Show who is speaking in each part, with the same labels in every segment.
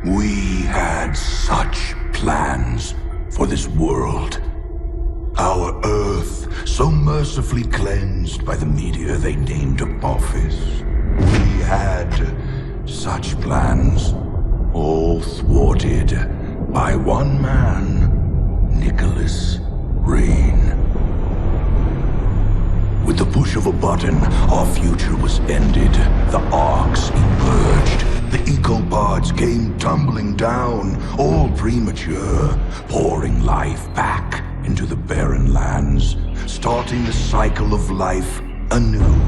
Speaker 1: We had such plans for this world. Our Earth, so mercifully cleansed by the media they named Apophis. We had such plans, all thwarted by one man, Nicholas Rain. With the push of a button, our future was ended. The arcs emerged. The ecopods came tumbling down, all premature, pouring life back into the barren lands, starting the cycle of life anew,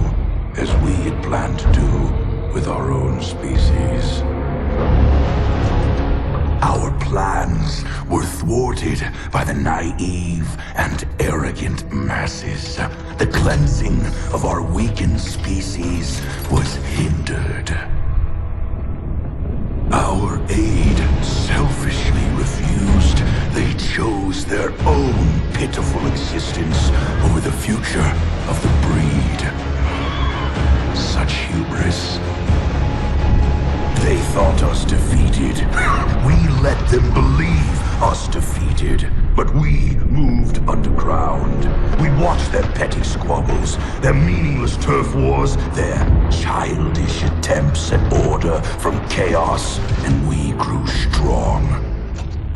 Speaker 1: as we had planned to do with our own species. Our plans were thwarted by the naive and arrogant masses. The cleansing of our weakened species was hindered. Our aid selfishly refused. They chose their own pitiful existence over the future of the breed. Such hubris. They thought us defeated. We let them believe us defeated. But we moved underground. We watched their petty squabbles, their meaningless turf wars, their childish attempts at order from chaos, and we grew strong.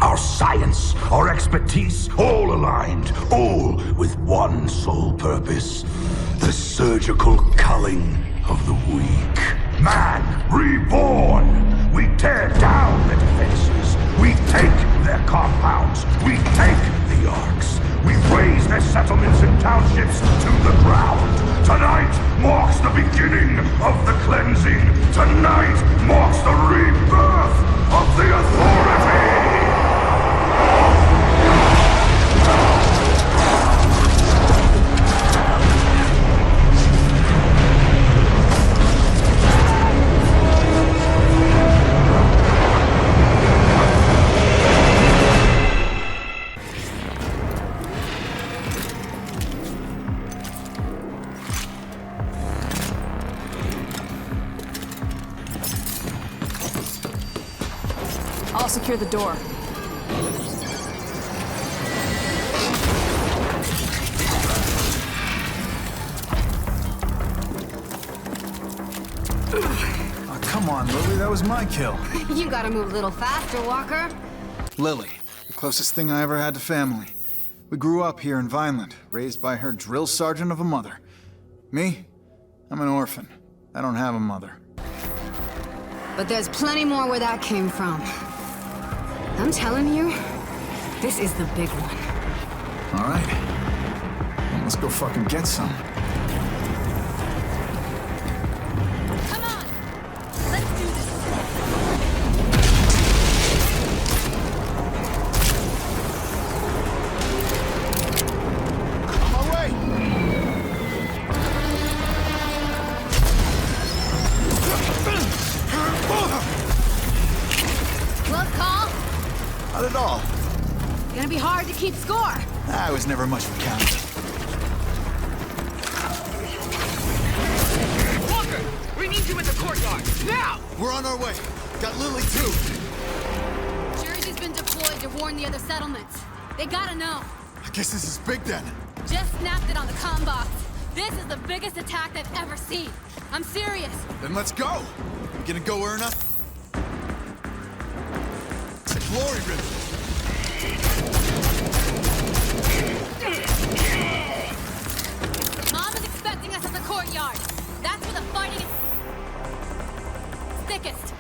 Speaker 1: Our science, our expertise, all aligned, all with one sole purpose: the surgical culling of the weak. Man reborn! We tear down the defenses. We take their compounds. We take the arcs. We raise their settlements and townships to the ground. Tonight marks the beginning of the cleansing. Tonight marks the rebirth of the authority!
Speaker 2: I'll secure the door.
Speaker 3: Oh, come on, Lily, that was my kill.
Speaker 4: You gotta move a little faster, Walker.
Speaker 3: Lily, the closest thing I ever had to family. We grew up here in Vineland, raised by her drill sergeant of a mother. Me? I'm an orphan. I don't have a mother.
Speaker 4: But there's plenty more where that came from. I'm telling you, this is the big one.
Speaker 3: All right. Well, let's go fucking get some.
Speaker 4: Come on! Let's do this!
Speaker 3: On my way!
Speaker 4: Close call?
Speaker 3: Not at all.
Speaker 4: Gonna be hard to keep score.
Speaker 3: I was never much of a count.
Speaker 5: Walker! We need you in the courtyard! Now!
Speaker 6: We're on our way. Got Lily too.
Speaker 4: Jersey's been deployed to warn the other settlements. They gotta know.
Speaker 6: I guess this is big then.
Speaker 4: Just snapped it on the comm box. This is the biggest attack they've ever seen. I'm serious.
Speaker 6: Then let's go. You gonna go, Erna? It's a glory ribbon.
Speaker 4: Mom is expecting us at the courtyard. That's where the fighting is thickest.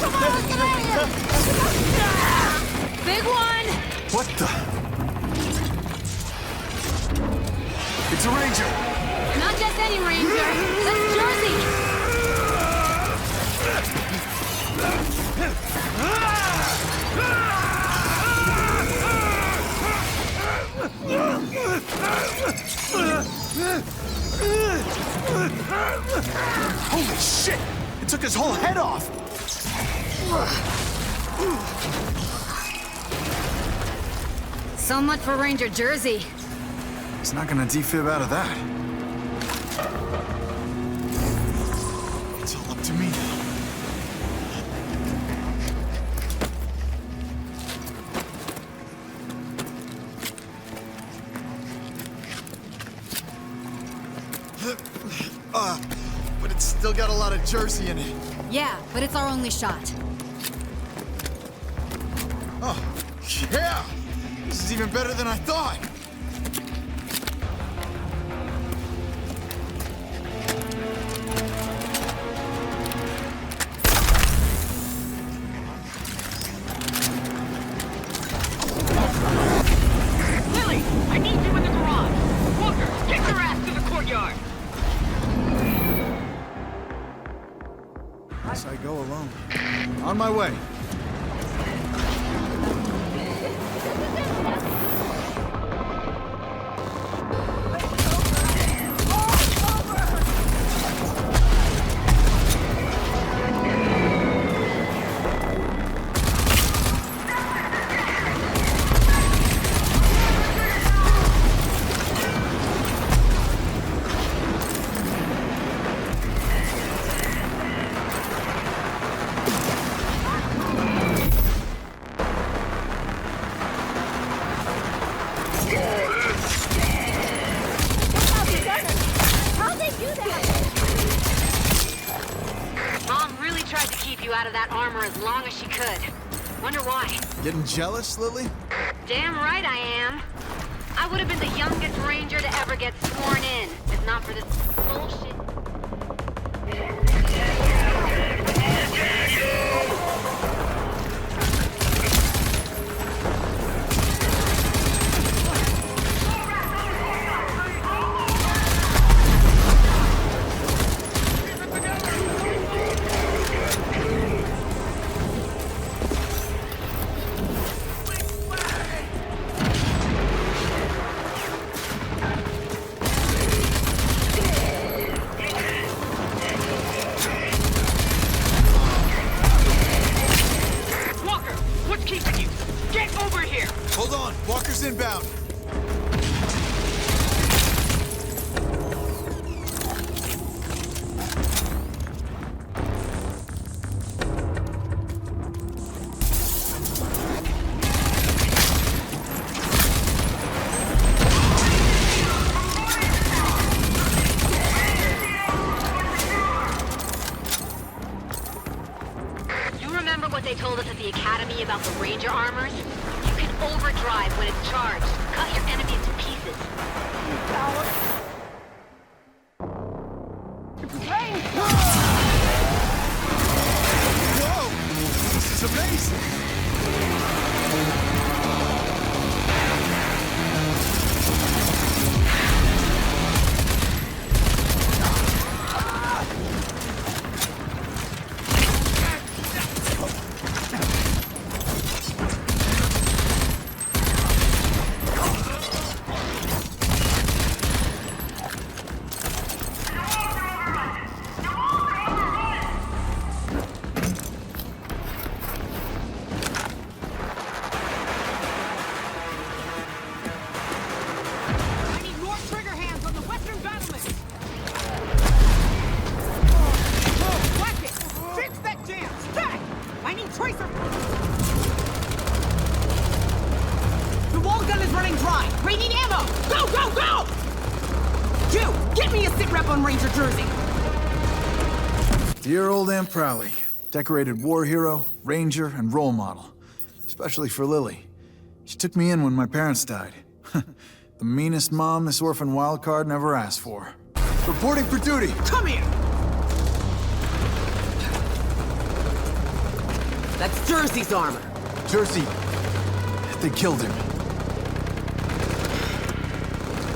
Speaker 4: Come on, let's get out of here! Big one!
Speaker 3: What the? It's a ranger!
Speaker 4: Not just any ranger. That's Jersey!
Speaker 3: Holy shit! It took his whole head off!
Speaker 4: So much for Ranger Jersey.
Speaker 3: He's not gonna defib out of that.
Speaker 6: But it's still got a lot of Jersey in it.
Speaker 4: Yeah, but it's our only shot.
Speaker 6: Oh, yeah! This is even better than I thought!
Speaker 5: Lily, I need you in the garage. Walker, take your ass to the courtyard.
Speaker 3: Guess I go alone. On my way.
Speaker 4: Mom really tried to keep you out of that armor as long as she could. Wonder why.
Speaker 3: Getting jealous, Lily?
Speaker 4: Damn right I am. I would have been the youngest ranger to ever get sworn in, if not for this bullshit.
Speaker 5: Walker, what's keeping you? Get over here.
Speaker 6: Hold on, Walker's inbound.
Speaker 4: You remember what they told us at the academy about the ranger armors? You can overdrive when it's charged. Cut your enemies to pieces.
Speaker 6: Whoa! This is amazing!
Speaker 5: I need more trigger hands on the western battlements. Whack it. Fix that jam. Stack. I need tracer. The wall gun is running dry. We need ammo. Go, go, go! You, get me a sit rep on Ranger Jersey.
Speaker 3: Dear old Aunt Prowley. Decorated war hero, ranger, and role model. Especially for Lily. She took me in when my parents died. The meanest mom this orphan wildcard never asked for.
Speaker 6: Reporting for duty!
Speaker 5: Come here.
Speaker 7: That's Jersey's armor.
Speaker 3: Jersey. They killed him.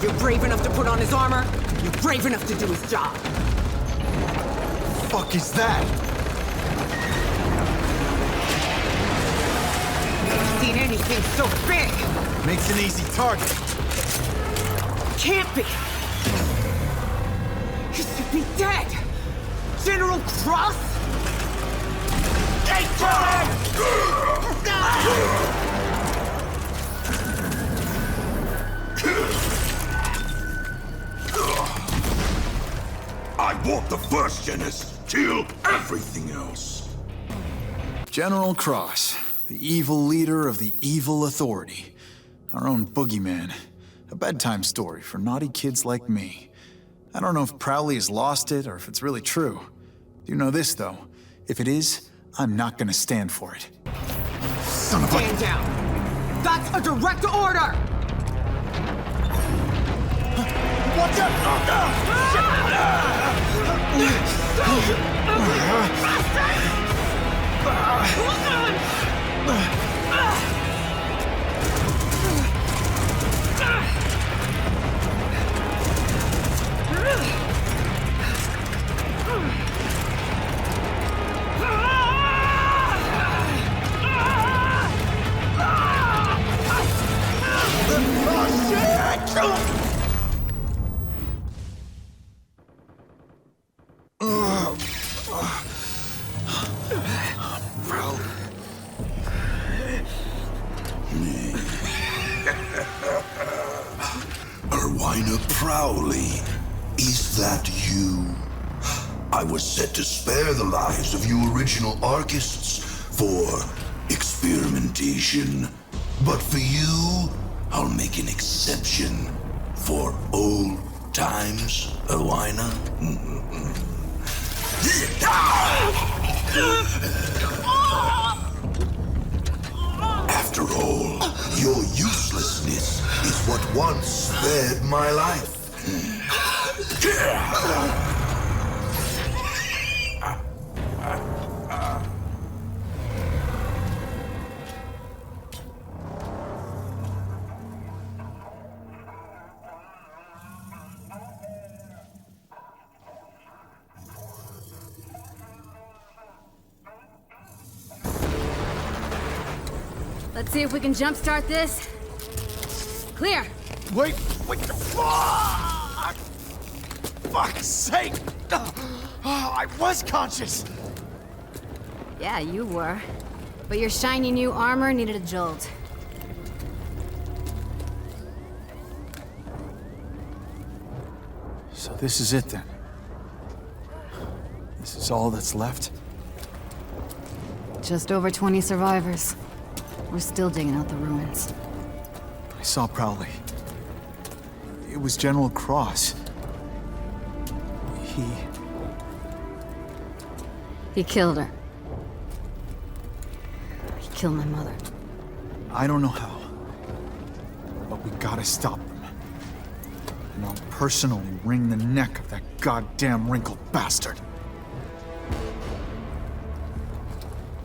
Speaker 7: You're brave enough to put on his armor. You're brave enough to do his job.
Speaker 3: Fuck is that?
Speaker 7: Never seen anything so big.
Speaker 6: Makes an easy target.
Speaker 7: Can't be. He should be dead. General Cross?
Speaker 1: I want the first Genis. Kill everything else.
Speaker 3: General Cross, the evil leader of the evil authority. Our own boogeyman. A bedtime story for naughty kids like me. I don't know if Prowley has lost it or if it's really true. You know this, though. If it is, I'm not gonna stand for it. Son of a...
Speaker 7: Stand down! That's a direct order!
Speaker 6: Watch
Speaker 1: Erwina Prowley, is that you? I was set to spare the lives of you original Archists for experimentation. But for you, I'll make an exception for old times, Erwina. After all, your uselessness is what once spared my life.
Speaker 4: Let's see if we can jumpstart this. Clear.
Speaker 6: Wait, fuck! Fuck's sake! I was conscious!
Speaker 4: Yeah, you were. But your shiny new armor needed a jolt.
Speaker 3: So this is it, then? This is all that's left?
Speaker 4: Just over 20 survivors. We're still digging out the ruins.
Speaker 3: I saw Prowley. It was General Cross.
Speaker 4: He killed her. He killed my mother.
Speaker 3: I don't know how, but we gotta stop them. And I'll personally wring the neck of that goddamn wrinkled bastard.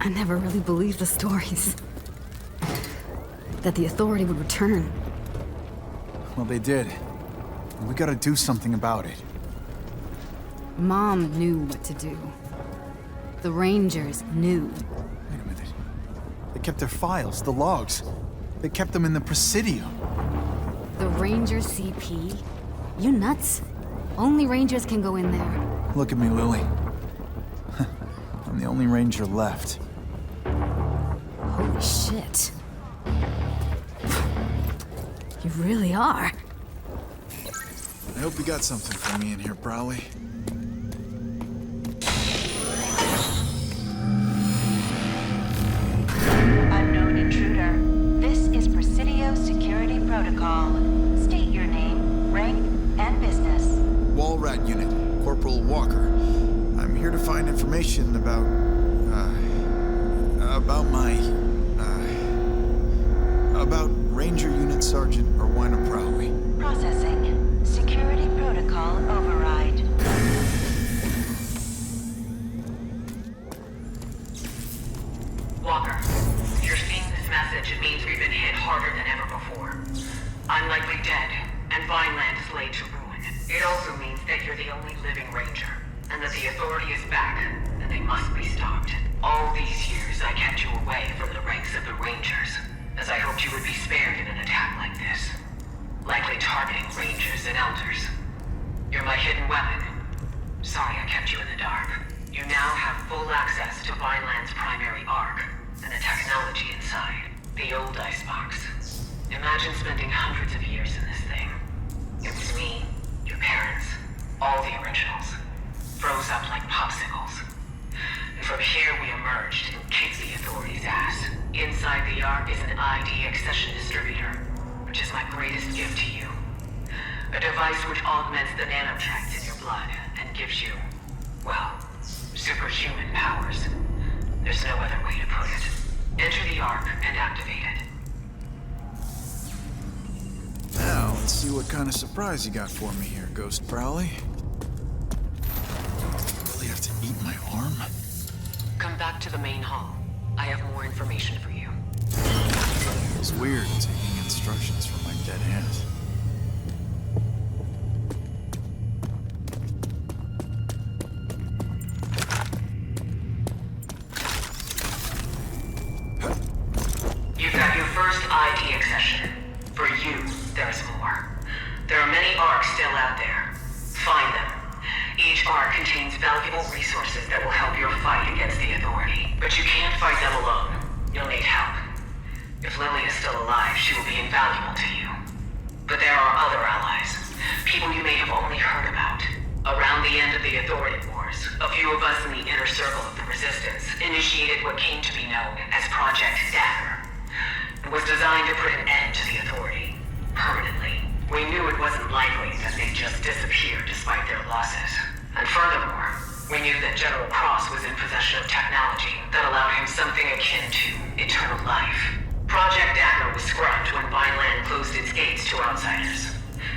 Speaker 4: I never really believed the stories. That the Authority would return.
Speaker 3: Well, they did. And we gotta do something about it.
Speaker 4: Mom knew what to do. The Rangers knew.
Speaker 3: Wait a minute. They kept their files, the logs. They kept them in the Presidio.
Speaker 4: The Ranger CP? You nuts? Only Rangers can go in there.
Speaker 3: Look at me, Lily. I'm the only Ranger left.
Speaker 4: Holy shit. You really are.
Speaker 3: I hope you got something for me in here, Prowley.
Speaker 8: Unknown intruder. This is Presidio Security Protocol. State your name, rank, and business.
Speaker 3: Walrat Unit, Corporal Walker. I'm here to find information about Ranger Unit Sergeant Erwina Prowley.
Speaker 8: Processing. Security Protocol override.
Speaker 9: Walker, if you're seeing this message, it means we've been hit harder than ever before. I'm likely dead, and Vineland is laid to ruin. It also means that you're the only living Ranger, and that the Authority is back, and they must be stopped. All these years, I kept you away from the ranks of the Rangers, as I hoped you would be spared in an attack like this. Likely targeting Rangers and Elders. You're my hidden weapon. Sorry I kept you in the dark. You now have full access to Vineland's primary arc, and the technology inside. The old icebox. Imagine spending hundreds of years in this thing. It was me, your parents, all the originals. Froze up like popsicles. And from here we emerged and kicked the Authority's ass. Inside the Ark is an ID accession distributor, which is my greatest gift to you. A device which augments the nanotracks in blood and gives you, well, superhuman powers. There's no other way to put it. Enter the Ark and activate it.
Speaker 3: Now, let's see what kind of surprise you got for me here, Ghost Prowley. Really have to eat my arm?
Speaker 9: Come back to the main hall. I have more information for you.
Speaker 3: It's weird taking instructions from my dead hands.
Speaker 9: You've got your first ID accession. For you, there's more. There are many Arks still out there. Find them. Each Ark contains valuable resources that will help your fight against the Authority. But you can't fight them alone. You'll need help. If Lily is still alive, she will be invaluable to you. But there are other allies. People you may have only heard about. Around the end of the Authority Wars, a few of us in the inner circle of the Resistance initiated what came to be known as Project Dagger. It was designed to put an end to the Authority. Permanently. We knew it wasn't likely that they'd just disappear despite their losses. And furthermore, we knew that General Cross was in possession of technology that allowed him something akin to eternal life. Project Dagger was scrapped when Vineland closed its gates to outsiders.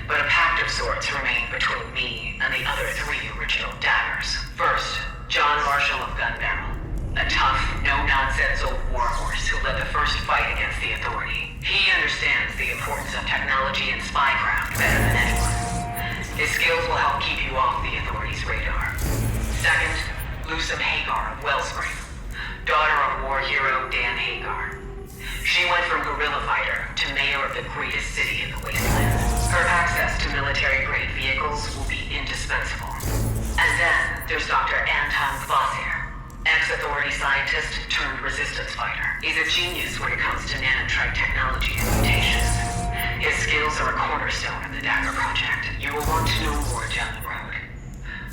Speaker 9: But a pact of sorts remained between me and the other three original Daggers. First, John Marshall of Gun Barrel. A tough, no-nonsense old warhorse who led the first fight against the Authority. He understands the importance of technology and spycraft better than anyone. His skills will help keep you off the Authority's radar. Second, Lucem Hagar of Wellspring, daughter of war hero Dan Hagar. She went from guerrilla fighter to mayor of the greatest city in the wasteland. Her access to military-grade vehicles will be indispensable. And then there's Dr. Anton Kvasir, ex-Authority scientist turned resistance fighter. He's a genius when it comes to nanotrite technology and mutations. His skills are a cornerstone of the Dagger Project. You will want to know more down the road.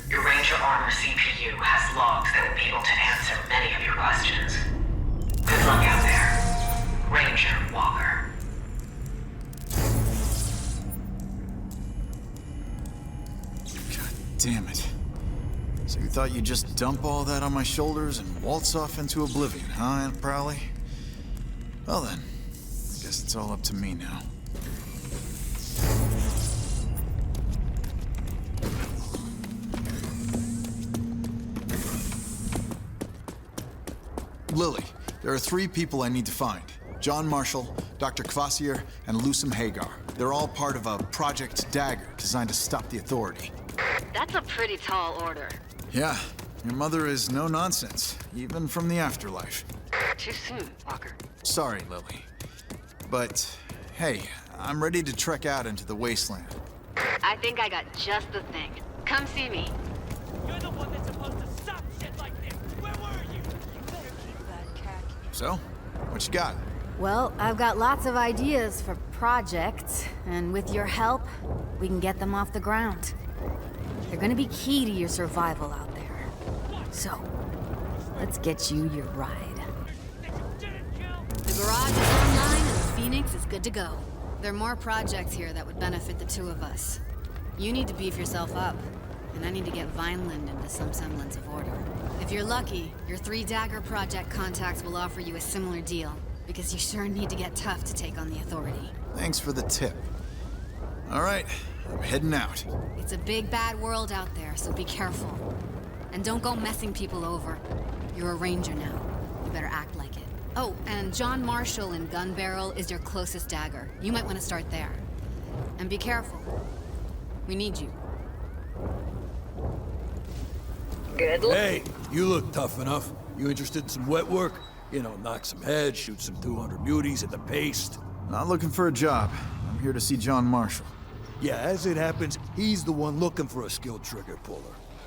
Speaker 9: Your Ranger Armor CPU has logs that will be able to answer many of your questions. Good luck out there, Ranger Walker.
Speaker 3: God damn it. So you thought you'd just dump all that on my shoulders and waltz off into oblivion, huh, Aunt Prowley? Well then, I guess it's all up to me now. Lily, there are 3 people I need to find. John Marshall, Dr. Kvasir, and Lucem Hagar. They're all part of a Project Dagger designed to stop the Authority.
Speaker 4: That's a pretty tall order.
Speaker 3: Yeah, your mother is no nonsense, even from the afterlife.
Speaker 4: Too soon, Walker.
Speaker 3: Sorry, Lily. But, hey, I'm ready to trek out into the wasteland.
Speaker 4: I think I got just the thing. Come see me.
Speaker 10: You're the one that's supposed to stop shit like this. Where were you? You better keep that khaki.
Speaker 3: So, what you got?
Speaker 11: Well, I've got lots of ideas for projects, and with your help, we can get them off the ground. They're gonna be key to your survival out there. So, let's get you your ride.
Speaker 4: The garage is online and the Phoenix is good to go. There are more projects here that would benefit the 2 of us. You need to beef yourself up, and I need to get Vineland into some semblance of order. If you're lucky, your 3 Dagger Project contacts will offer you a similar deal, because you sure need to get tough to take on the Authority.
Speaker 3: Thanks for the tip. All right, I'm heading out.
Speaker 4: It's a big bad world out there, so be careful. And don't go messing people over. You're a Ranger now. You better act like it. Oh, and John Marshall in Gun Barrel is your closest Dagger. You might want to start there. And be careful. We need you.
Speaker 12: Good luck. Hey, you look tough enough. You interested in some wet work? You know, knock some heads, shoot some 200 beauties at the paste.
Speaker 3: Not looking for a job. I'm here to see John Marshall.
Speaker 12: Yeah, as it happens, he's the one looking for a skilled trigger puller.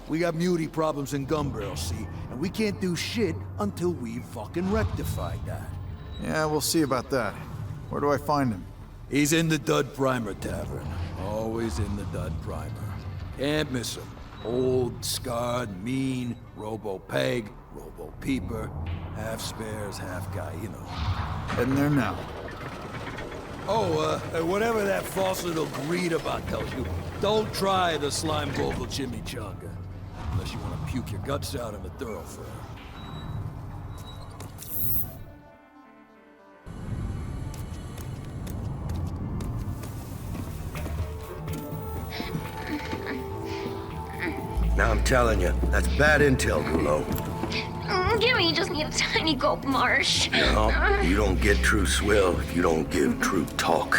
Speaker 12: We got muty problems in Gun Barrel, see? And we can't do shit until we've fucking rectified that.
Speaker 3: Yeah, we'll see about that. Where do I find him?
Speaker 12: He's in the Dud Primer Tavern. Always in the Dud Primer. Can't miss him. Old, scarred, mean, robo-peg, robo-peeper. Half spares, half guy, you know.
Speaker 3: Heading there now.
Speaker 12: Oh, whatever that false little greed about tells you, Don't try the slime vogel chimichanga. Unless you want to puke your guts out in the thoroughfare.
Speaker 13: Now I'm telling you, that's bad intel, Gulo.
Speaker 14: Gimme, you just need a tiny gulp, Marsh.
Speaker 13: No, you don't get true swill if you don't give true talk.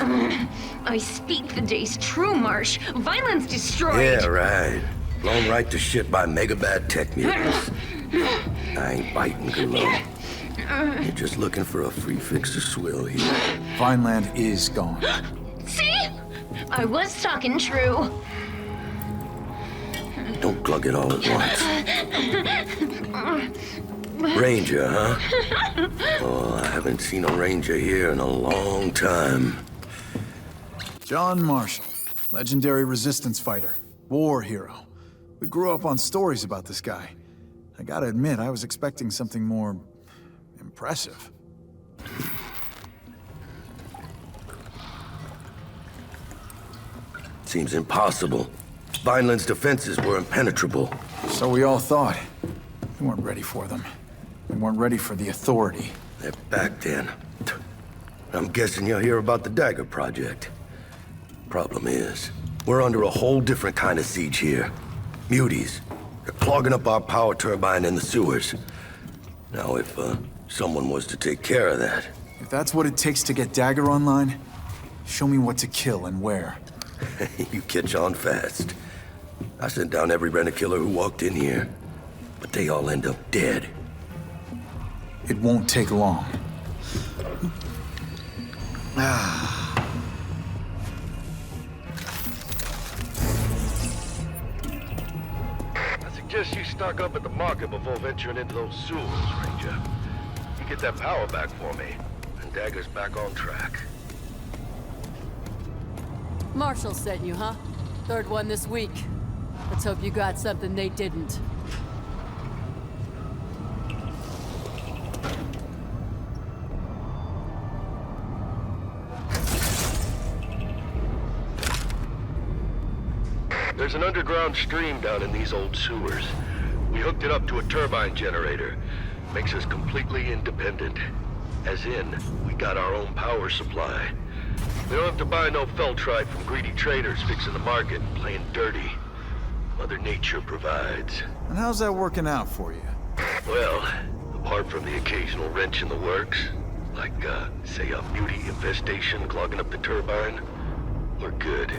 Speaker 14: I speak the day's true, Marsh. Violence destroyed.
Speaker 13: Yeah, right. Blown right to shit by mega bad tech mutants. I ain't biting, Gulo. You're just looking for a free fix of swill here.
Speaker 3: Vineland is gone.
Speaker 14: See? I was talking true.
Speaker 13: Don't glug it all at once. Ranger, huh? Oh, I haven't seen a ranger here in a long time.
Speaker 3: John Marshall, legendary resistance fighter, war hero. We grew up on stories about this guy. I gotta admit, I was expecting something more impressive.
Speaker 13: Seems impossible. Vineland's defenses were impenetrable.
Speaker 3: So we all thought. We weren't ready for them. We weren't ready for the authority.
Speaker 13: They're back then. I'm guessing you'll hear about the Dagger Project. Problem is, we're under a whole different kind of siege here. Muties. They're clogging up our power turbine in the sewers. Now, if someone was to take care of that...
Speaker 3: If that's what it takes to get Dagger online, show me what to kill and where.
Speaker 13: You catch on fast. I sent down every rent-a-killer who walked in here, but they all end up dead.
Speaker 3: It won't take long.
Speaker 15: I suggest you stock up at the market before venturing into those sewers, Ranger. You get that power back for me, and Dagger's back on track.
Speaker 16: Marshall sent you, huh? Third one this week. Let's hope you got something they didn't.
Speaker 15: There's an underground stream down in these old sewers. We hooked it up to a turbine generator. Makes us completely independent. As in, we got our own power supply. We don't have to buy no feltrite from greedy traders fixing the market and playing dirty. Mother Nature provides.
Speaker 3: And how's that working out for you?
Speaker 15: Well, apart from the occasional wrench in the works, like, say a beauty infestation clogging up the turbine, we're good.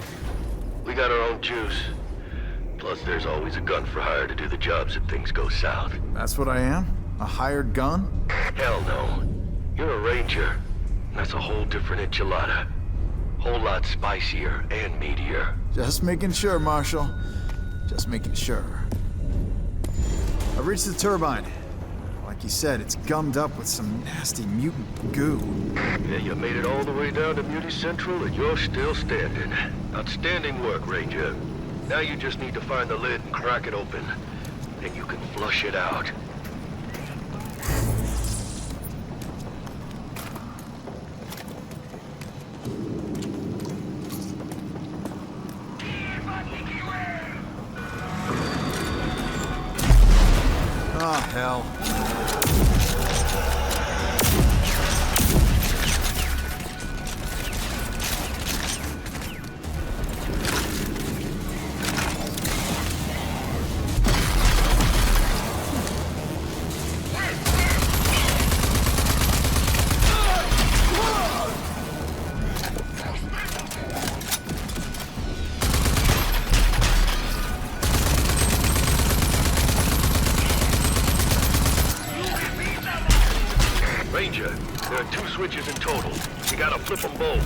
Speaker 15: We got our own juice. Plus, there's always a gun for hire to do the jobs if things go south.
Speaker 3: That's what I am? A hired gun?
Speaker 15: Hell no. You're a ranger. That's a whole different enchilada. Whole lot spicier and meatier.
Speaker 3: Just making sure, Marshal. Just making sure. I reached the turbine. Like you said, it's gummed up with some nasty mutant goo.
Speaker 15: Yeah, you made it all the way down to Muty Central and you're still standing. Outstanding work, Ranger. Now you just need to find the lid and crack it open. Then you can flush it out.
Speaker 3: Ah, hell.
Speaker 15: Ranger, there are 2 switches in total. You gotta flip them both.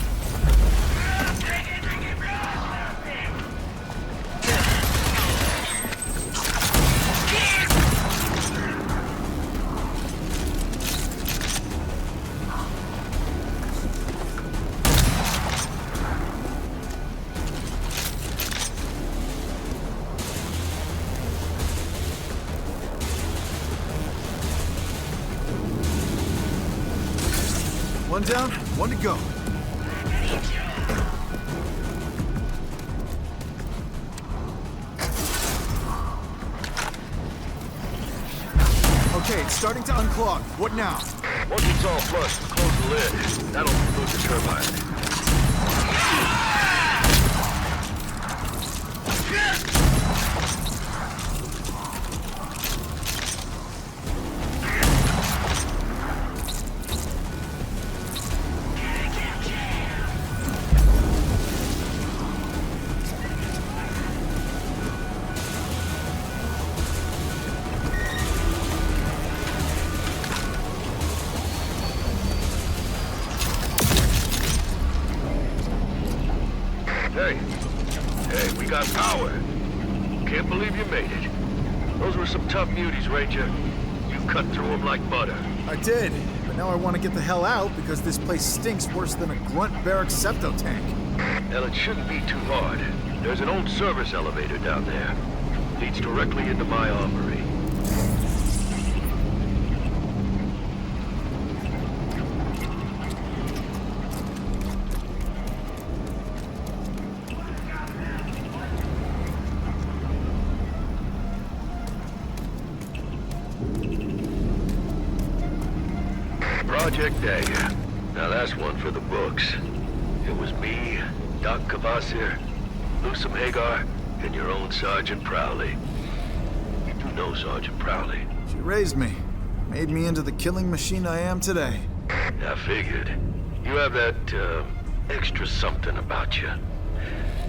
Speaker 3: One down, one to go. Okay, it's starting to unclog. What now?
Speaker 15: Once it's all flushed, close the lid. That'll remove the turbine. Hey, we got power. Can't believe you made it. Those were some tough muties, Ranger. You cut through them like butter.
Speaker 3: I did, but now I want to get the hell out because this place stinks worse than a grunt barrack septo tank.
Speaker 15: Well, it shouldn't be too hard. There's an old service elevator down there. Leads directly into my armory. Project Dagger. Now that's one for the books. It was me, Doc Cavassier, Lusum Hagar, and your own Sergeant Prowley. You do know Sergeant Prowley.
Speaker 3: She raised me, made me into the killing machine I am today.
Speaker 15: I figured. You have that, extra something about you.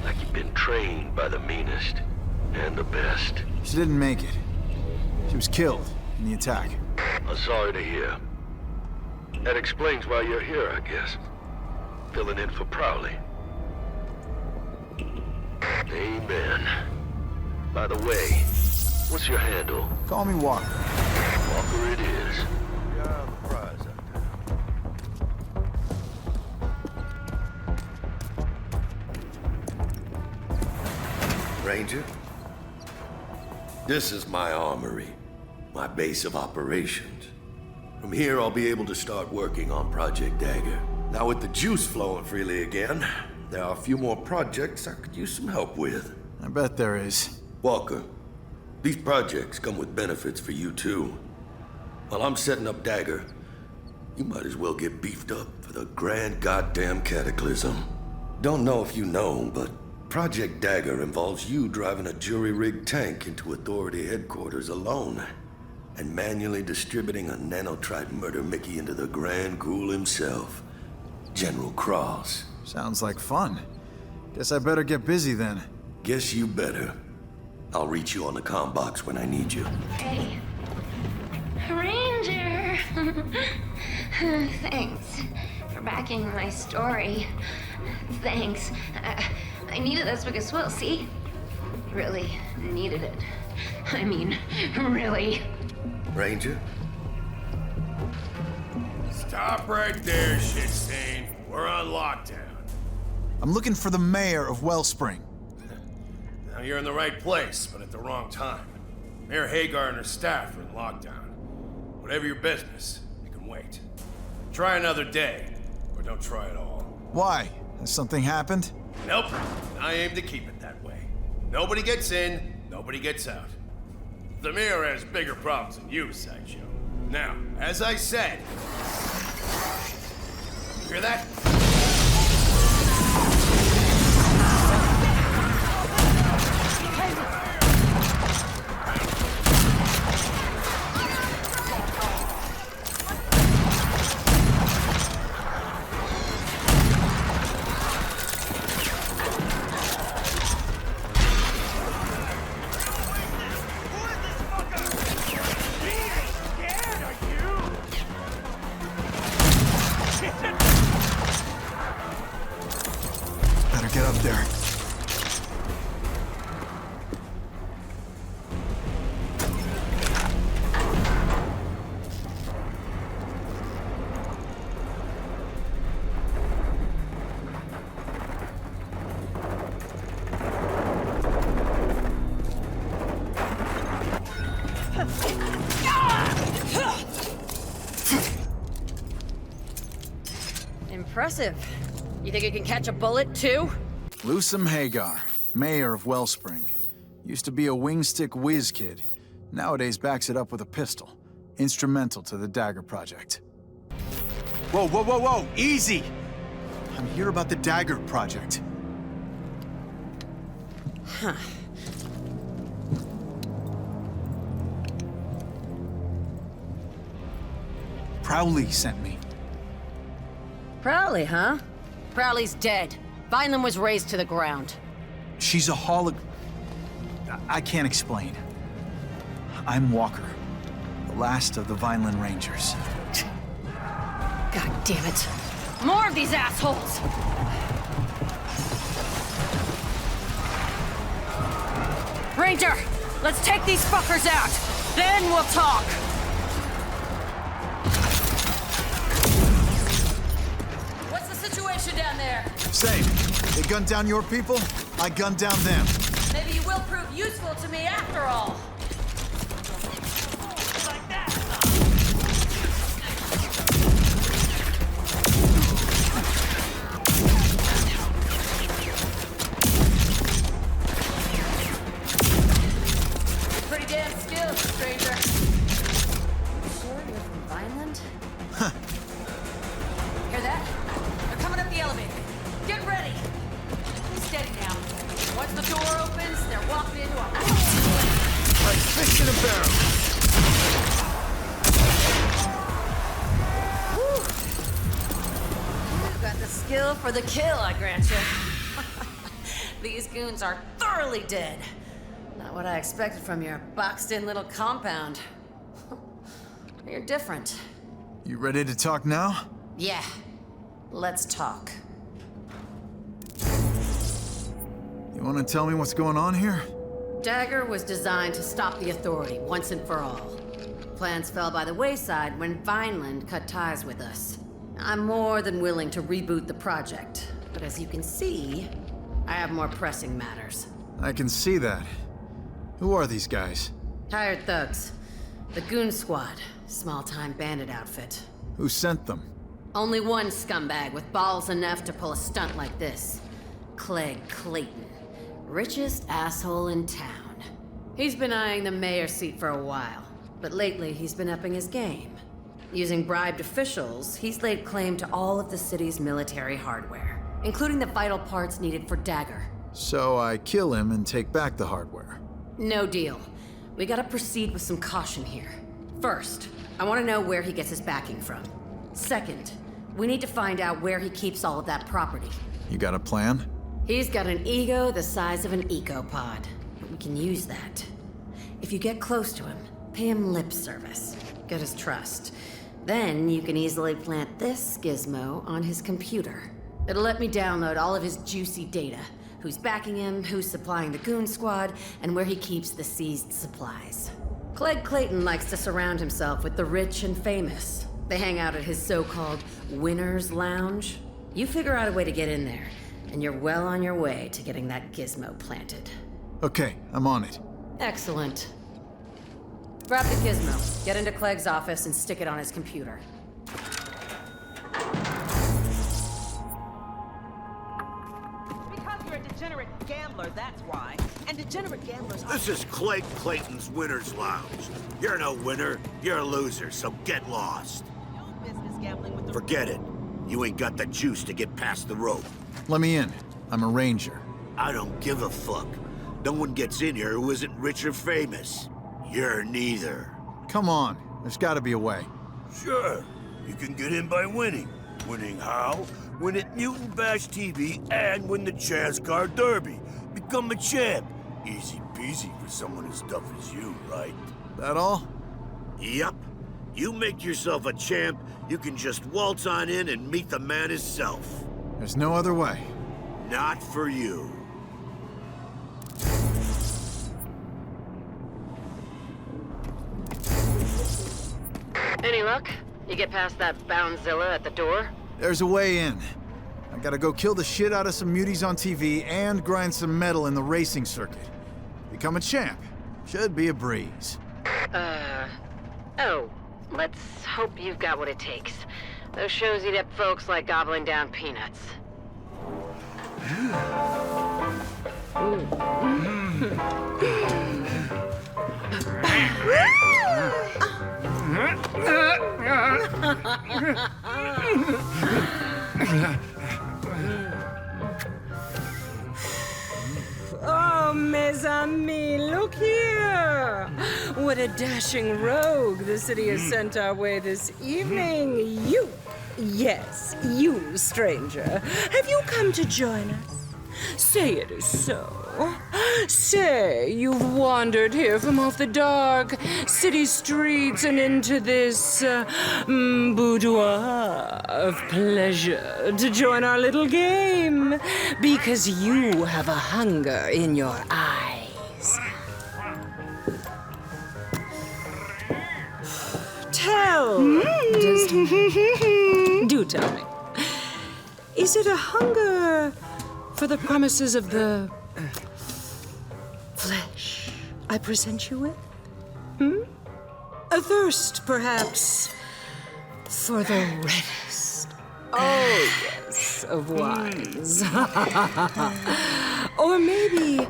Speaker 15: Like you've been trained by the meanest and the best.
Speaker 3: She didn't make it. She was killed in the attack.
Speaker 15: I'm sorry to hear. That explains why you're here, I guess. Filling in for Prowley. Amen. By the way, what's your handle?
Speaker 3: Call me Walker.
Speaker 15: Walker it is.
Speaker 13: Ranger? This is my armory, my base of operations. From here, I'll be able to start working on Project Dagger. Now, with the juice flowing freely again, there are a few more projects I could use some help with.
Speaker 3: I bet there is.
Speaker 13: Walker, these projects come with benefits for you, too. While I'm setting up Dagger, you might as well get beefed up for the grand goddamn cataclysm. Don't know if you know, but Project Dagger involves you driving a jury-rigged tank into Authority headquarters alone and manually distributing a nanotrite murder Mickey into the Grand Ghoul himself, General Cross.
Speaker 3: Sounds like fun. Guess I better get busy then.
Speaker 13: Guess you better. I'll reach you on the comm box when I need you.
Speaker 14: Hey. Ranger! Thanks for backing my story. Thanks. I needed this because, well, see? Really needed it. I mean, really.
Speaker 13: Ranger?
Speaker 6: Stop right there, shit stain. We're on lockdown.
Speaker 3: I'm looking for the mayor of Wellspring.
Speaker 6: Now you're in the right place, but at the wrong time. Mayor Hagar and her staff are in lockdown. Whatever your business, you can wait. Try another day, or don't try at all.
Speaker 3: Why? Has something happened?
Speaker 6: Nope. I aim to keep it that way. Nobody gets in, nobody gets out. The mayor has bigger problems than you, Sideshow. Now, as I said... Hear that?
Speaker 3: Get up there.
Speaker 16: Impressive. You think you can catch a bullet, too?
Speaker 3: Lusum Hagar, mayor of Wellspring. Used to be a wingstick whiz kid. Nowadays backs it up with a pistol. instrumental to the Dagger Project. Whoa, whoa, whoa, whoa! Easy! I'm here about the Dagger Project.
Speaker 7: Huh.
Speaker 3: Prowley sent me.
Speaker 17: Prowley, huh? Prowley's dead. Vineland was razed to the ground.
Speaker 3: She's a I can't explain. I'm Walker, the last of the Vineland Rangers.
Speaker 17: God damn it. More of these assholes! Ranger, let's take these fuckers out. Then we'll talk. What's the situation down there?
Speaker 3: Same. They gunned down your people, I gunned down them.
Speaker 17: Maybe you will prove useful to me after all. Pretty damn skilled, stranger. You sure you're from Vineland?
Speaker 3: Huh.
Speaker 17: Hear that? They're coming up the elevator. Get ready. Be steady now. Once the door opens, they're walking into a...
Speaker 3: Like fish in a barrel.
Speaker 17: You got the skill for the kill, I grant you. These goons are thoroughly dead. Not what I expected from your boxed-in little compound. You're different.
Speaker 3: You ready to talk now?
Speaker 17: Yeah. Let's talk.
Speaker 3: You want to tell me what's going on here?
Speaker 17: Dagger was designed to stop the Authority once and for all. Plans fell by the wayside when Vineland cut ties with us. I'm more than willing to reboot the project, but as you can see, I have more pressing matters.
Speaker 3: I can see that. Who are these guys?
Speaker 17: Hired thugs. The Goon Squad, small-time bandit outfit.
Speaker 3: Who sent them?
Speaker 17: Only one scumbag with balls enough to pull a stunt like this. Clegg Clayton. Richest asshole in town. He's been eyeing the mayor's seat for a while, but lately he's been upping his game. Using bribed officials, he's laid claim to all of the city's military hardware, including the vital parts needed for Dagger.
Speaker 3: So I kill him and take back the hardware.
Speaker 17: No deal. We gotta proceed with some caution here. First, I want to know where he gets his backing from. Second, we need to find out where he keeps all of that property.
Speaker 3: You got a plan?
Speaker 17: He's got an ego the size of an ecopod. We can use that. If you get close to him, pay him lip service. Get his trust. Then you can easily plant this gizmo on his computer. It'll let me download all of his juicy data. Who's backing him, who's supplying the Goon Squad, and where he keeps the seized supplies. Clegg Clayton likes to surround himself with the rich and famous. They hang out at his so-called Winner's Lounge. You figure out a way to get in there, and you're well on your way to getting that gizmo planted.
Speaker 3: Okay, I'm on it.
Speaker 17: Excellent. Grab the gizmo, get into Clegg's office, and stick it on his computer.
Speaker 5: Because you're a degenerate gambler, that's why. And degenerate gamblers are...
Speaker 18: This is Clegg Clayton's Winner's Lounge. You're no winner, you're a loser, so get lost.
Speaker 5: No business gambling with the...
Speaker 18: Forget it. You ain't got the juice to get past the rope.
Speaker 3: Let me in. I'm a ranger.
Speaker 18: I don't give a fuck. No one gets in here who isn't rich or famous. You're neither.
Speaker 3: Come on. There's gotta be a way.
Speaker 18: Sure. You can get in by winning. Winning how? Win at Mutant Bash TV and win the Chaz Car Derby. Become a champ. Easy peasy for someone as tough as you, right?
Speaker 3: That all?
Speaker 18: Yup. You make yourself a champ, you can just waltz on in and meet the man himself.
Speaker 3: There's no other way.
Speaker 18: Not for you.
Speaker 17: Any luck? You get past that Boundzilla at the door?
Speaker 3: There's a way in. I gotta go kill the shit out of some muties on TV and grind some metal in the racing circuit. Become a champ. Should be a breeze.
Speaker 17: Oh. Let's hope you've got what it takes. Those shows eat up folks like gobbling down peanuts.
Speaker 19: Oh, mes amis, look here! What a dashing rogue the city has sent our way this evening. You, yes, you, stranger. Have you come to join us? Say it is so. Say you've wandered here from off the dark city streets and into this boudoir of pleasure to join our little game because you have a hunger in your eyes. Do tell me. Is it a hunger for the promises of the flesh I present you with? A thirst, perhaps, for the reddest, oh yes, of wines. Or maybe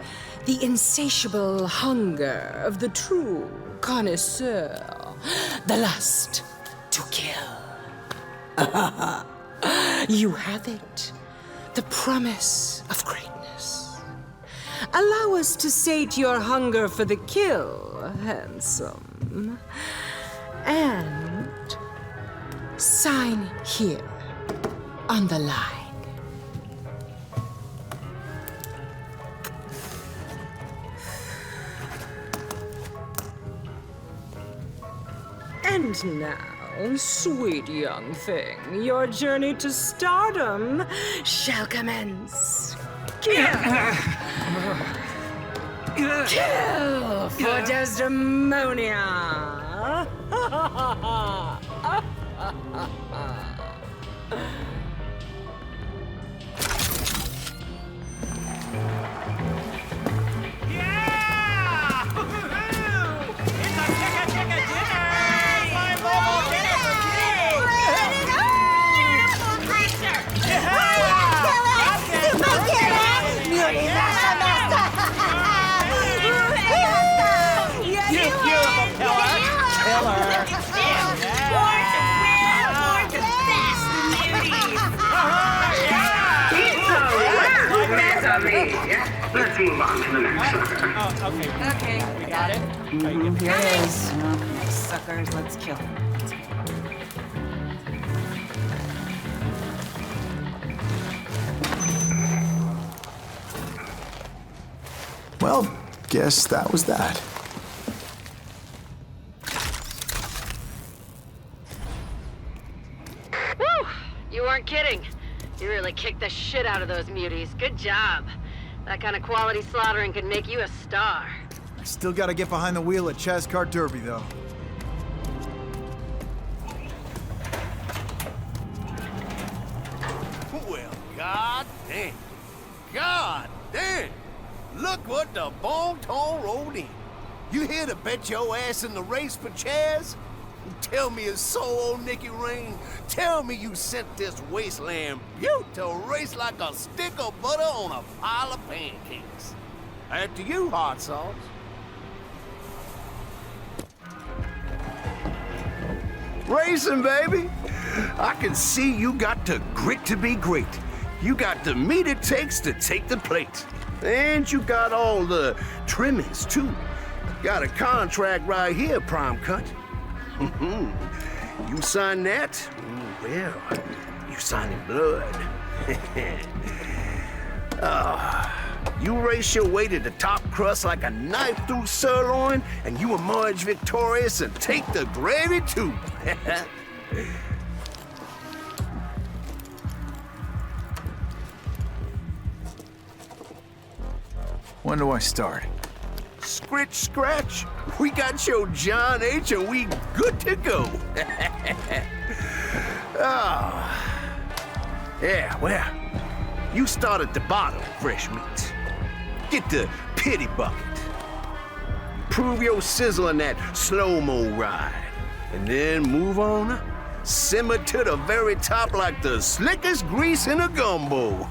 Speaker 19: the insatiable hunger of the true connoisseur, the lust to kill. You have it, the promise of greatness. Allow us to sate your hunger for the kill, handsome. And sign here on the line. And now, sweet young thing, your journey to stardom shall commence. Kill! Kill for Desdemonia!
Speaker 9: Let's move on to the next sucker.
Speaker 10: Oh, okay.
Speaker 5: Okay.
Speaker 10: We got it?
Speaker 5: Here it is. Suckers, let's kill him.
Speaker 3: Well, guess that was that.
Speaker 20: Woo! You weren't kidding. You really kicked the shit out of those muties. Good job. That kind of quality slaughtering could make you a star.
Speaker 3: I still gotta get behind the wheel at Chazcar Derby, though.
Speaker 6: Well, god damn. God damn. Look what the bon-ton rolled in. You here to bet your ass in the race for Chaz? Tell me it's so, old Nicky Rain. Tell me you sent this wasteland beaut to race like a stick of butter on a pile of pancakes. After you, hot sauce. Racing, baby. I can see you got the grit to be great. You got the meat it takes to take the plate. And you got all the trimmings, too. Got a contract right here, Prime Cut. You sign that? Well, you sign in blood. You race your way to the top crust like a knife through sirloin, and you emerge victorious and take the gravy, too.
Speaker 3: When do I start?
Speaker 6: Scritch, scratch. We got your John H. and we good to go. Yeah, well, you start at the bottom, fresh meat. Get the pity bucket. Prove your sizzle in that slow-mo ride. And then move on up. Simmer to the very top like the slickest grease in a gumbo.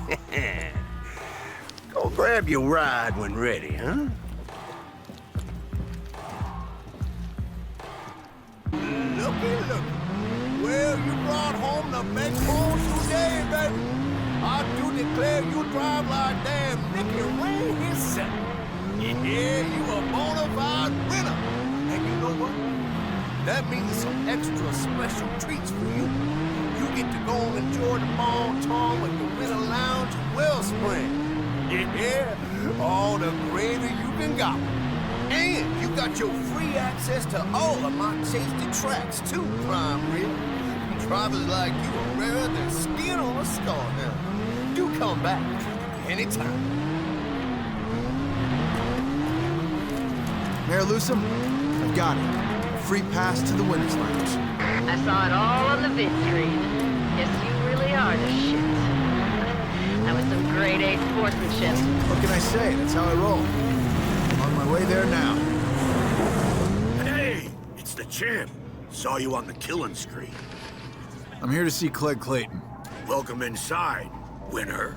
Speaker 6: Go grab your ride when ready, huh? Looky, looky. Well, you brought
Speaker 18: gonna make calls today, baby. I do declare you drive like damn Nicky Ray himself. Yeah, you a bona fide winner. And you know what? That means some extra special treats for you. You get to go and enjoy the bon ton with the winter lounge at Wellspring. Yeah, all the gravy you can gobble. And you got your free access to all of my tasty tracks too, Prime Rib. Drivers like you are rarer than skin on a skull now. Do come back anytime.
Speaker 3: Mayor Lusum, I've got it. Free pass to the Winners Lounge.
Speaker 20: I saw it all on the vid screen. Yes, you really are the shit. That was some grade A sportsmanship.
Speaker 3: What can I say? That's how I roll. I'm on my way there now.
Speaker 18: Hey, it's the champ. Saw you on the killing screen.
Speaker 3: I'm here to see Clegg Clayton.
Speaker 18: Welcome inside, winner.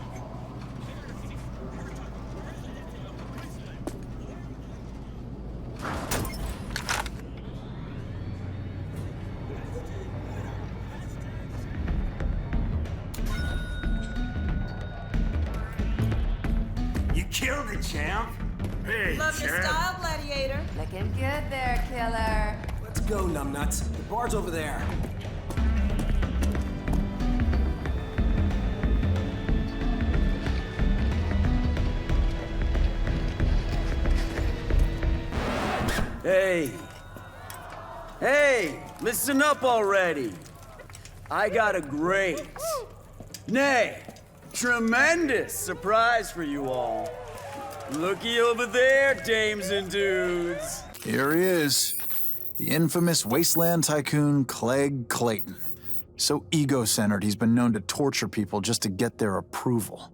Speaker 18: You killed it, champ. Hey,
Speaker 5: Love your
Speaker 18: champ.
Speaker 5: style, Gladiator.
Speaker 8: Looking good there, killer.
Speaker 10: Let's go, numbnuts. The bar's over there.
Speaker 21: Hey! Hey! Listen up already! I got a great, nay, tremendous surprise for you all. Looky over there, dames and dudes.
Speaker 3: Here he is. The infamous wasteland tycoon Clegg Clayton. So ego-centered, he's been known to torture people just to get their approval.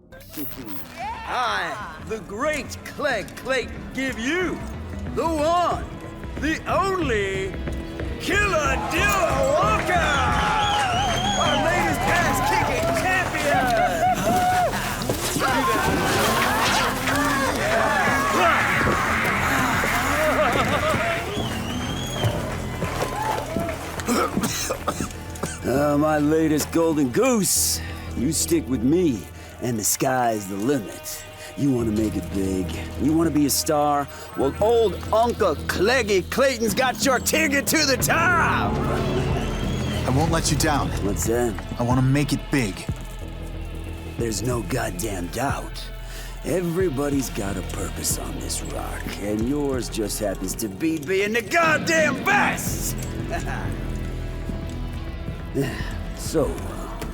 Speaker 21: I, the great Clegg Clayton, give you the one, the only Killer Dilla Walker! Our latest ass-kicking champion! My latest golden goose. You stick with me, and the sky's the limit. You want to make it big? You want to be a star? Well, old Uncle Cleggy Clayton's got your ticket to the top!
Speaker 3: I won't let you down.
Speaker 21: What's that?
Speaker 3: I want to make it big.
Speaker 21: There's no goddamn doubt. Everybody's got a purpose on this rock, and yours just happens to be being the goddamn best! So,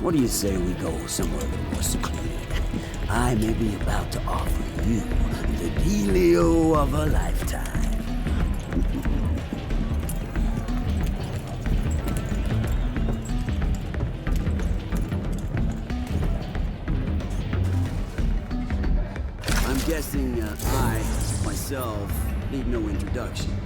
Speaker 21: what do you say we go somewhere a little more secluded? I may be about to offer you the dealio of a lifetime. I'm guessing I, myself, need no introduction.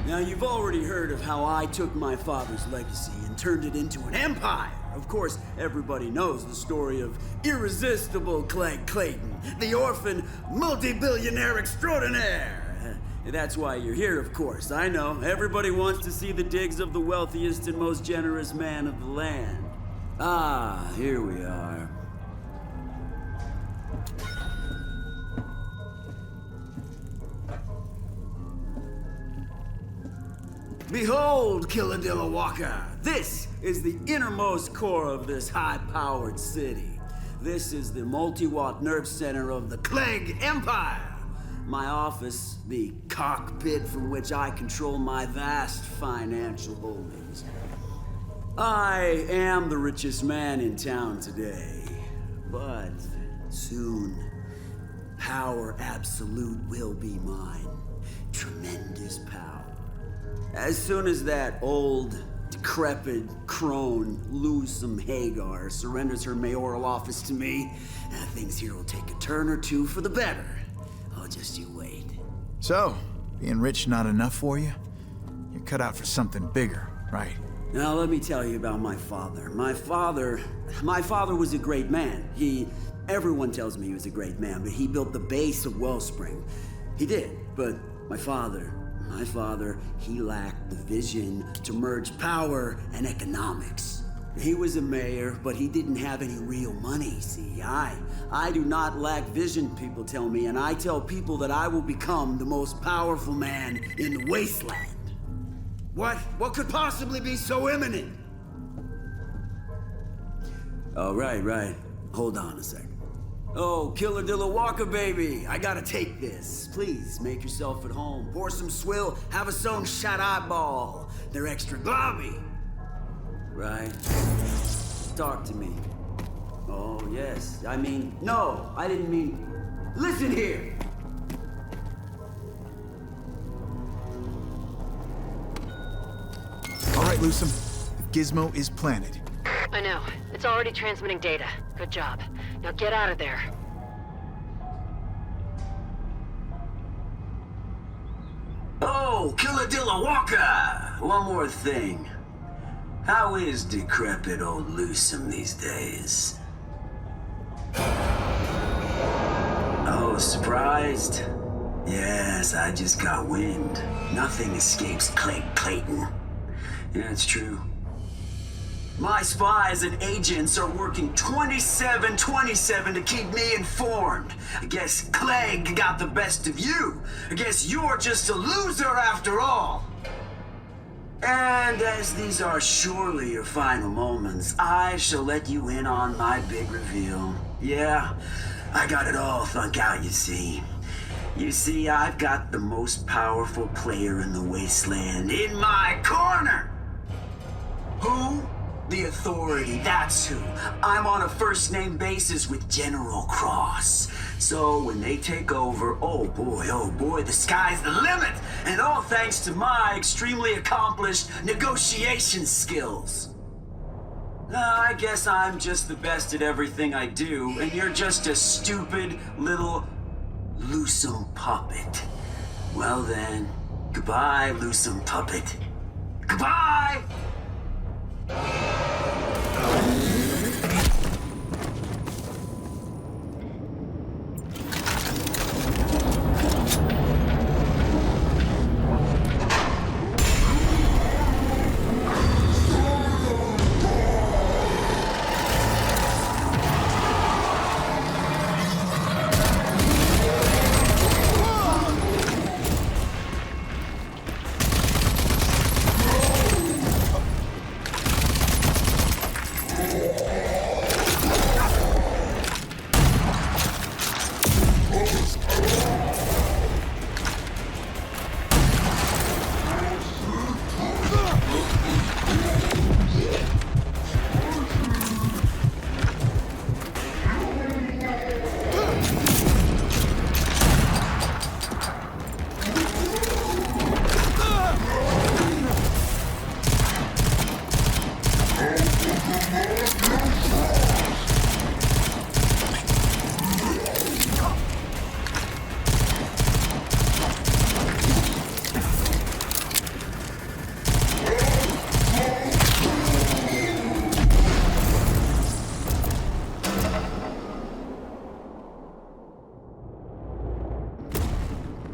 Speaker 21: Now, you've already heard of how I took my father's legacy and turned it into an empire. Of course, everybody knows the story of irresistible Clegg Clayton, the orphan multi-billionaire extraordinaire. That's why you're here, of course. I know. Everybody wants to see the digs of the wealthiest and most generous man of the land. Ah, here we are. Behold, Killadilla Walker! This is the innermost core of this high-powered city. This is the multi-watt nerve center of the Clegg Empire. My office, the cockpit from which I control my vast financial holdings. I am the richest man in town today, but soon, power absolute will be mine. Tremendous power. As soon as that old, decrepit crone, Lusum Hagar, surrenders her mayoral office to me, things here will take a turn or two for the better. Oh, just you wait.
Speaker 3: So, being rich not enough for you? You're cut out for something bigger, right?
Speaker 21: Now, let me tell you about my father. My father was a great man. Everyone tells me he was a great man, but he built the base of Wellspring. He did, but my father, he lacked the vision to merge power and economics. He was a mayor, but he didn't have any real money, see? I do not lack vision, people tell me, and I tell people that I will become the most powerful man in the wasteland. What could possibly be so imminent? Oh, right. Hold on a sec. Oh, Killer Dilla Walker, baby, I gotta take this. Please, make yourself at home. Pour some swill, have a some shot eyeball. They're extra globby. Right? Talk to me. Oh, yes. No, I didn't mean... Listen here!
Speaker 3: All right, Lusum. The gizmo is planted.
Speaker 20: I know. It's already transmitting data. Good job. Now get out of there.
Speaker 21: Oh, Killer Dilla Walker! One more thing. How is decrepit old Lusum these days? Oh, surprised? Yes, I just got wind. Nothing escapes Clegg Clayton. Yeah, it's true. My spies and agents are working 24/7 to keep me informed. I guess Clegg got the best of you. I guess you're just a loser after all. And as these are surely your final moments, I shall let you in on my big reveal. Yeah, I got it all thunk out, you see. You see, I've got the most powerful player in the wasteland in my corner. Who? The Authority, that's who. I'm on a first-name basis with General Cross. So when they take over, oh boy, the sky's the limit! And all thanks to my extremely accomplished negotiation skills. I guess I'm just the best at everything I do, and you're just a stupid little Lusum puppet. Well then, goodbye, Lusum puppet. Goodbye!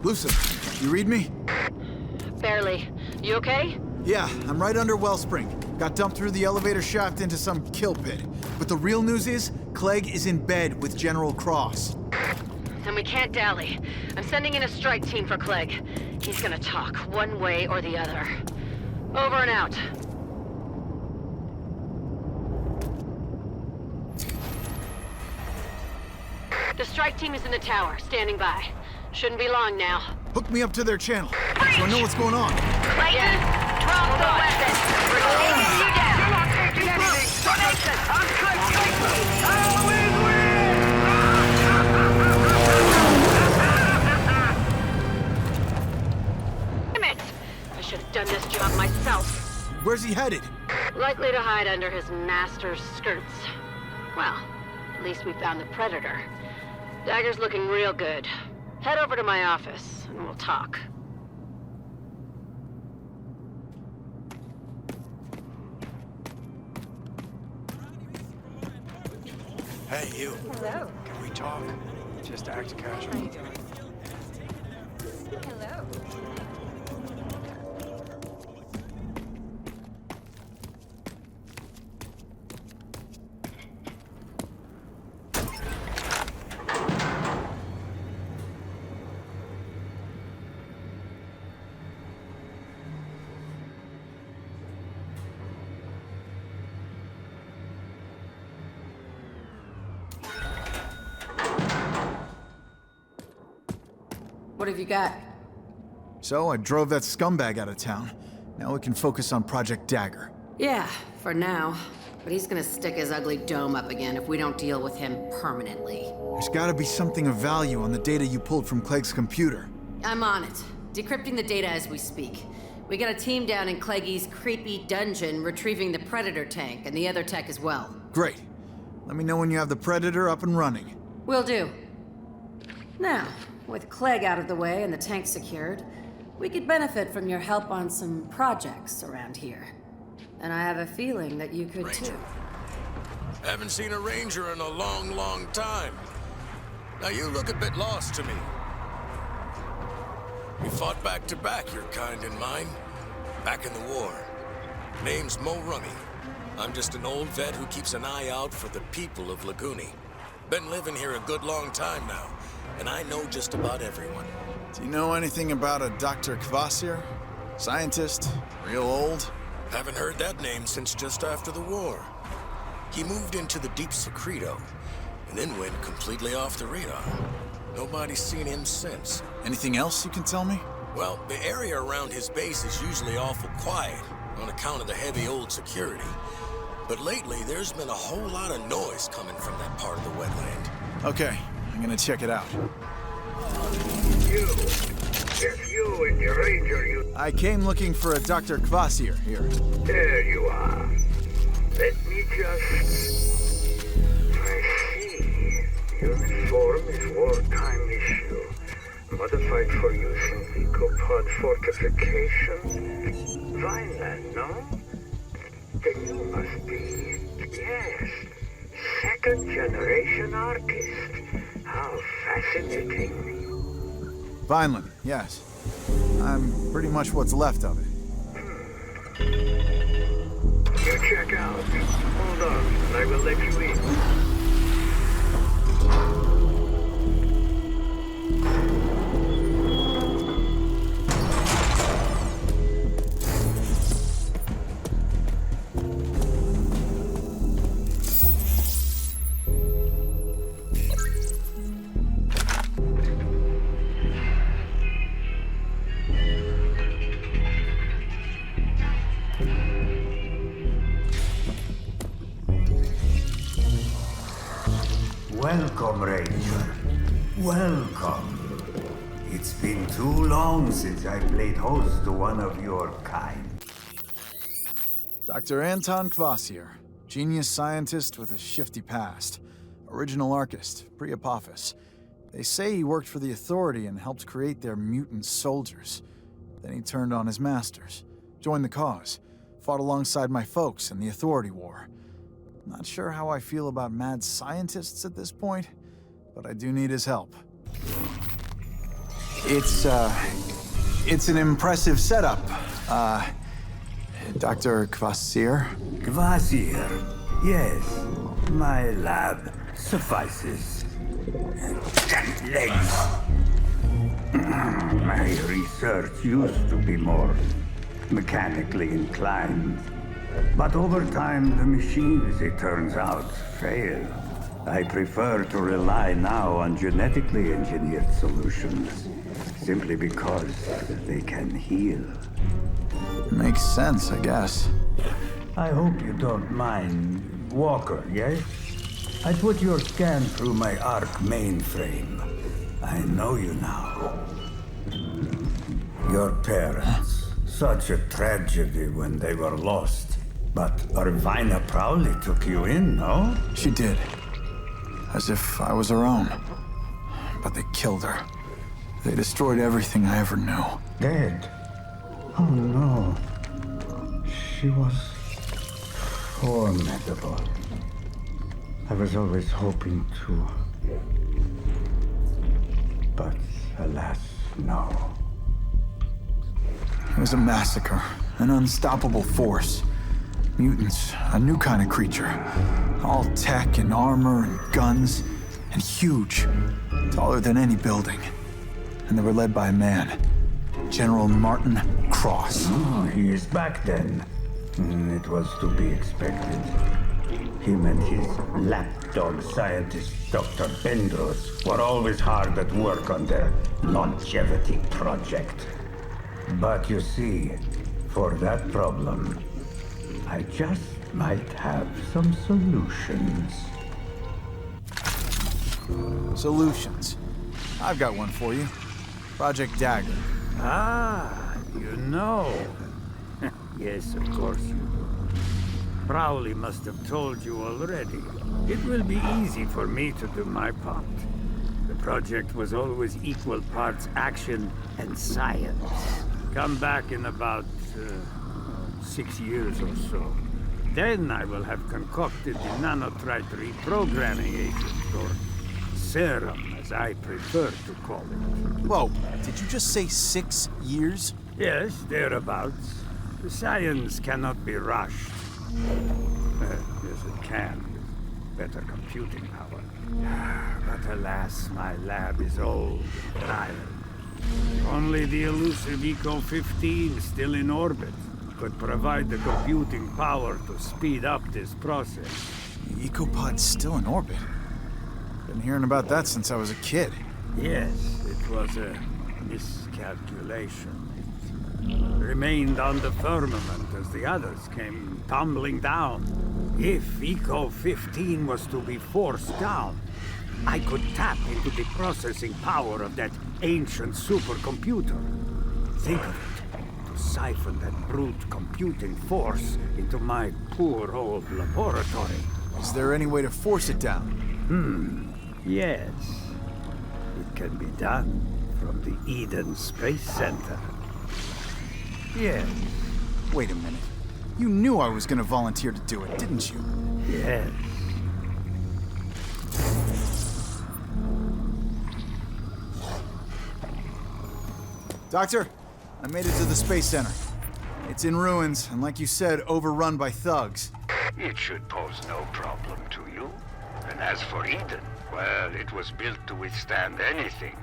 Speaker 3: Lusum, you read me?
Speaker 20: Barely. You okay?
Speaker 3: Yeah, I'm right under Wellspring. Got dumped through the elevator shaft into some kill pit. But the real news is, Clegg is in bed with General Cross.
Speaker 20: Then we can't dally. I'm sending in a strike team for Clegg. He's gonna talk, one way or the other. Over and out. The strike team is in the tower, standing by. Shouldn't be long now.
Speaker 3: Hook me up to their channel, so I know what's going on.
Speaker 20: Clayton, drop the weapon! We're taking you down! You're not taking anything! Donation! I'm Clegg Clayton! Always win! Damn it! I should have done this job myself.
Speaker 3: Where's he headed?
Speaker 20: Likely to hide under his master's skirts. Well, at least we found the Predator. Dagger's looking real good. Head over to my office, and we'll talk.
Speaker 2: Hey, you.
Speaker 22: Hello.
Speaker 2: Can we talk? Just act casual.
Speaker 22: How you doing? Hello.
Speaker 17: What have you got?
Speaker 3: So I drove that scumbag out of town. Now we can focus on Project Dagger.
Speaker 17: Yeah, for now. But he's gonna stick his ugly dome up again if we don't deal with him permanently.
Speaker 3: There's gotta be something of value on the data you pulled from Clegg's computer.
Speaker 17: I'm on it. Decrypting the data as we speak. We got a team down in Cleggy's creepy dungeon retrieving the Predator tank and the other tech as well.
Speaker 3: Great. Let me know when you have the Predator up and running.
Speaker 17: Will do. Now, with Clegg out of the way and the tank secured, we could benefit from your help on some projects around here. And I have a feeling that you could too.
Speaker 12: Haven't seen a ranger in a long, long time. Now you look a bit lost to me. We fought back to back, your kind and mine. Back in the war. Name's Mo Rummy. I'm just an old vet who keeps an eye out for the people of Laguni. Been living here a good long time now, and I know just about everyone.
Speaker 3: Do you know anything about a Dr. Kvasir? Scientist? Real old?
Speaker 12: Haven't heard that name since just after the war. He moved into the deep secreto, and then went completely off the radar. Nobody's seen him since.
Speaker 3: Anything else you can tell me?
Speaker 12: Well, the area around his base is usually awful quiet on account of the heavy old security. But lately, there's been a whole lot of noise coming from that part of the wetland.
Speaker 3: Okay, I'm gonna check it out.
Speaker 1: If you and your ranger, you...
Speaker 3: I came looking for a Dr. Kvasir here.
Speaker 1: There you are. Let me just... I see. Uniform is wartime issue. Modified for use in ecopod fortification. Vineland, no? Then you must be... Yes. Second-generation artist. How fascinating.
Speaker 3: Vineland, yes. I'm pretty much what's left of it.
Speaker 1: You check out. Hold on, and I will let you in.
Speaker 22: Welcome, Ranger. Welcome. It's been too long since I played host to one of your kind.
Speaker 3: Dr. Anton Kvasir, genius scientist with a shifty past. Original archist, pre-Apophis. They say he worked for the Authority and helped create their mutant soldiers. Then he turned on his masters, joined the cause, fought alongside my folks in the Authority War. Not sure how I feel about mad scientists at this point, but I do need his help. It's an impressive setup. Dr. Kvasir?
Speaker 22: Kvasir, yes. My lab suffices. Legs. My research used to be more mechanically inclined. But over time, the machines, it turns out, fail. I prefer to rely now on genetically engineered solutions, simply because they can heal.
Speaker 3: Makes sense, I guess.
Speaker 22: I hope you don't mind. Walker, yes? I put your scan through my ARC mainframe. I know you now. Your parents. Such a tragedy when they were lost. But Irvina proudly took you in, no?
Speaker 3: She did. As if I was her own. But they killed her. They destroyed everything I ever knew.
Speaker 22: Dead? Oh no. She was formidable. I was always hoping to. But alas, no.
Speaker 3: It was a massacre. An unstoppable force. Mutants, a new kind of creature. All tech and armor and guns, and huge. Taller than any building. And they were led by a man. General Martin Cross.
Speaker 22: Oh, he is back then. It was to be expected. Him and his lapdog scientist, Dr. Bendros, were always hard at work on their longevity project. But you see, for that problem, I just might have some solutions.
Speaker 3: Solutions. I've got one for you. Project Dagger.
Speaker 22: Ah, you know. Yes, of course you do. Crowley must have told you already. It will be easy for me to do my part. The project was always equal parts action and science. Come back in about 6 years or so. Then I will have concocted the nanotrite reprogramming agent, or serum, as I prefer to call it.
Speaker 3: Whoa, did you just say 6 years?
Speaker 22: Yes, thereabouts. The science cannot be rushed. Yes, it can, with better computing power. But alas, my lab is old and tired. Only the elusive Eco-15 still in orbit could provide the computing power to speed up this process.
Speaker 3: The Ecopod's still in orbit? Been hearing about that since I was a kid.
Speaker 22: Yes, it was a miscalculation. It remained on the firmament as the others came tumbling down. If Eco-15 was to be forced down, I could tap into the processing power of that ancient supercomputer. Think of it, to siphon that brute computing force into my poor old laboratory.
Speaker 3: Is there any way to force it down?
Speaker 22: Yes. It can be done from the Eden Space Center. Yes.
Speaker 3: Wait a minute. You knew I was gonna volunteer to do it, didn't you?
Speaker 22: Yes.
Speaker 3: Doctor, I made it to the Space Center. It's in ruins, and like you said, overrun by thugs.
Speaker 4: It should pose no problem to you. And as for Eden, well, it was built to withstand anything.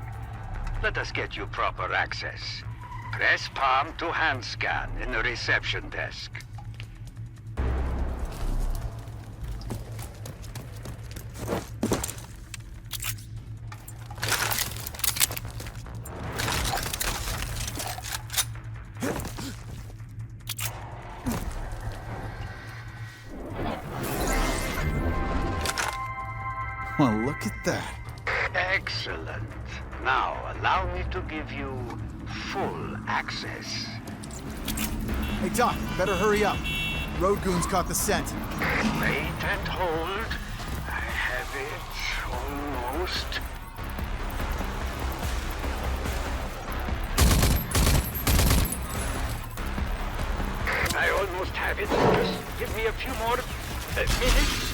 Speaker 4: Let us get you proper access. Press palm to hand scan in the reception desk.
Speaker 3: Well, look at that.
Speaker 4: Excellent. Now, allow me to give you full access.
Speaker 3: Hey, Doc, better hurry up. Road goons caught the scent.
Speaker 4: Wait and hold. I have it almost. I almost have it. Just give me a few more minutes.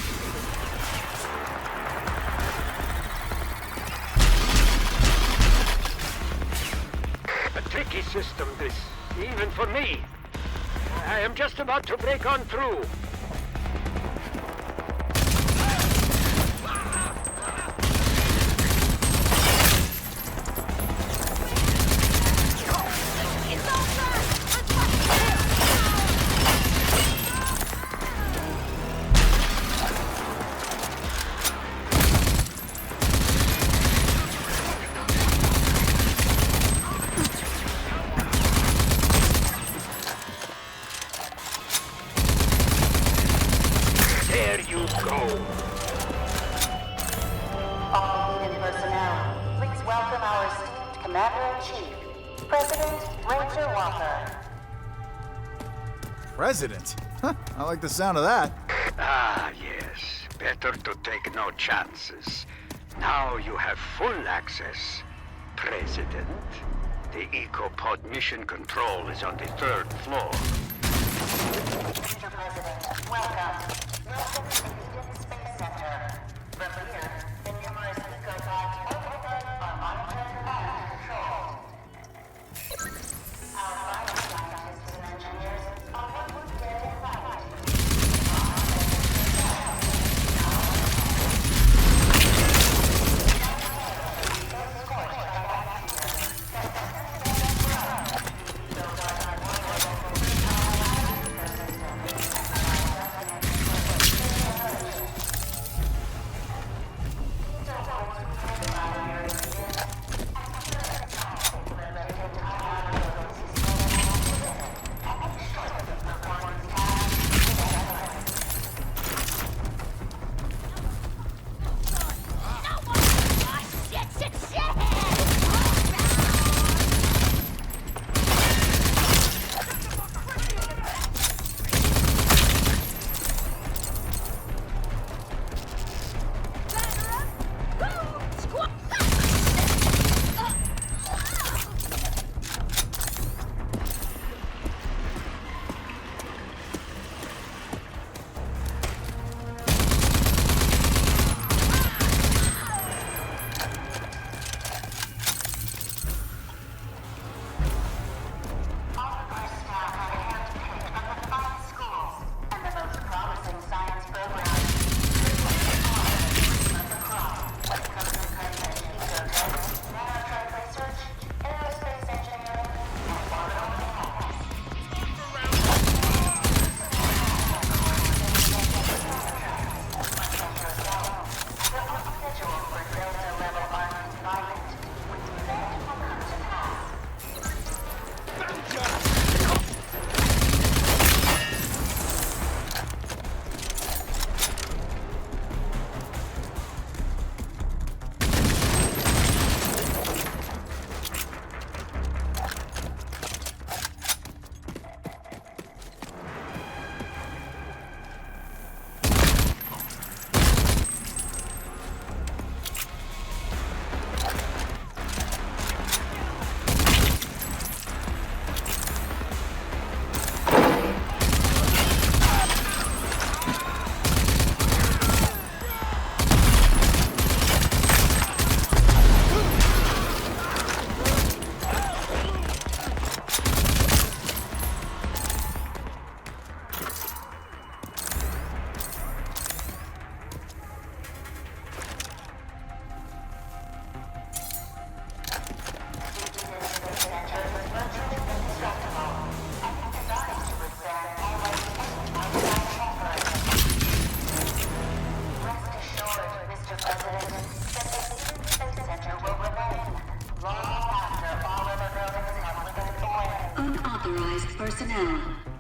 Speaker 4: A tricky system, this, even for me. I am just about to break on through. There you go.
Speaker 8: All Eden personnel, please welcome our esteemed Commander-in-Chief, President Ranger Walker.
Speaker 3: President? Huh, I like the sound of that.
Speaker 4: Ah, yes. Better to take no chances. Now you have full access, President. The EcoPod mission control is on the 3rd floor.
Speaker 8: Mr. President, welcome. Welcome to the Eden Space Center. From here, the numerous ecopods overhead are monitored and controlled. Our bioscientists and engineers are working day and night.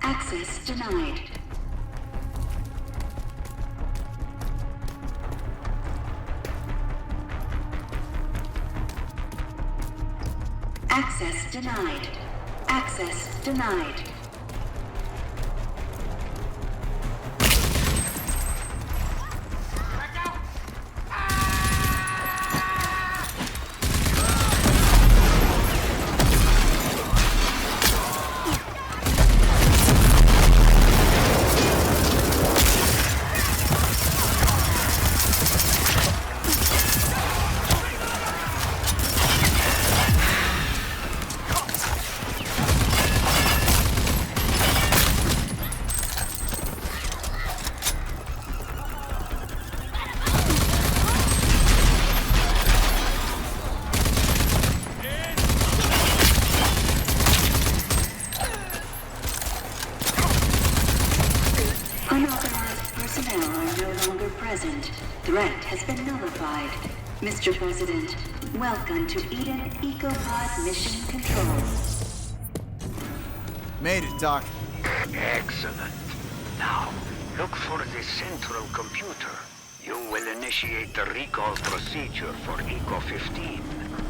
Speaker 8: Access denied. Access denied. Access denied. Unauthorized personnel are no longer present. Threat has been nullified. Mr. President, welcome to Eden EcoPod Mission Control.
Speaker 3: Made it, Doc.
Speaker 4: Excellent. Now, look for the central computer. You will initiate the recall procedure for Eco-15.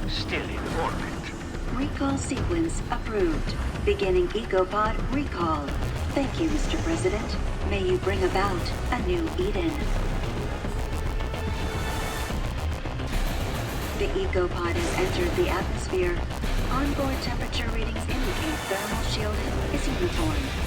Speaker 4: Still in orbit.
Speaker 8: Recall sequence approved. Beginning EcoPod recall. Thank you, Mr. President. May you bring about a new Eden. The EcoPod has entered the atmosphere. Onboard temperature readings indicate thermal shielding is uniform.